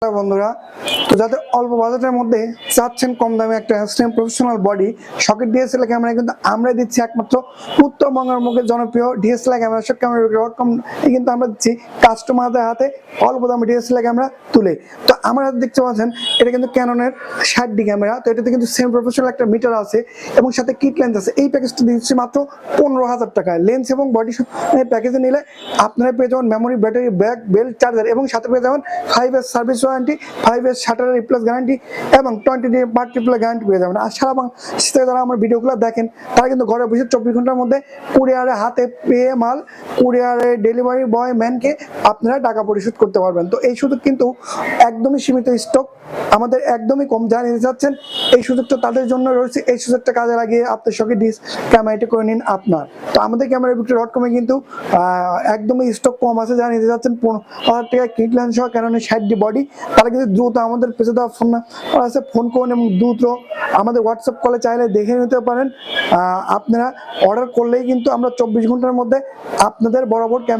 বন্ধুরা, তো যাদের অল্প বাজেটের মধ্যে চাচ্ছেন কম দামে একটা stand professional body socket DSLR camera কিন্তু আমরা দিচ্ছি একমাত্র উত্তরবঙ্গের মুখে জনপ্রিয় ডিএসএলআর ক্যামেরা সব ক্যামেরা কিন্তু আমরা দিচ্ছি কাস্টমারদের হাতে অল্প দামে ডিএসএলআর ক্যামেরা তুলে। তো আমার হাতে দেখতে পাচ্ছেন এটা কিন্তু ক্যাননের 60D ক্যামেরা। তো এটাতে কিন্তু সেম প্রফেশনাল একটা মিটার আছে এবং সাথে কিট লেন্স আছে। এই প্যাকেজটা দিচ্ছি মাত্র 15,000 টাকায়। লেন্স এবং বডি প্যাকেজে নিলে আপনারা পেয়ে যাবেন memory, battery, back, belt, charger এবং সাথে পেয়ে যাবেন 5 years service warranty, 5 years shutter replace guarantee এবং 20 ডে পার্ট রিপ্লেস গ্যারান্টি পেয়ে যাবেন। আর সারা বাংলাদেশে যারা আমার ভিডিওগুলো দেখেন তারা কিন্তু ঘরে বসে 24 ঘন্টার মধ্যে কুরিয়ারে হাতে পেয়ে মাল কুরিয়ারে ডেলিভারি বয় ম্যানকে আপনারা টাকা পরিশোধ করতে পারবেন। তো এই সুযোগ কিন্তু একদমই সীমিত স্টক, আমাদের একদমই কম। যারা নিতে চাচ্ছেন এই সুযোগটা তাদের জন্য রয়েছে। এই সুযোগটা কাজে লাগিয়ে আপনার সঙ্গে ক্যামেরাটি করে নিন আপনার। তো আমাদের ক্যামেরা বিক্রি.com এ কিন্তু একদমই স্টক কম আছে। যারা নিতে চাচ্ছেন 15,000 টাকা কিট লেন্স সহ ক্যাননের 60D বডি, তারা কিন্তু দ্রুত আমাদের পেছনে দেওয়া ফোন আছে ফোন করুন এবং দ্রুত আমাদের হোয়াটসঅ্যাপ কলে চাইলে দেখে নিতে পারেন। আপনারা অর্ডার করলেই কিন্তু আমরা 24 ঘন্টার মধ্যে আপনাদের বরাবর ক্যামেরা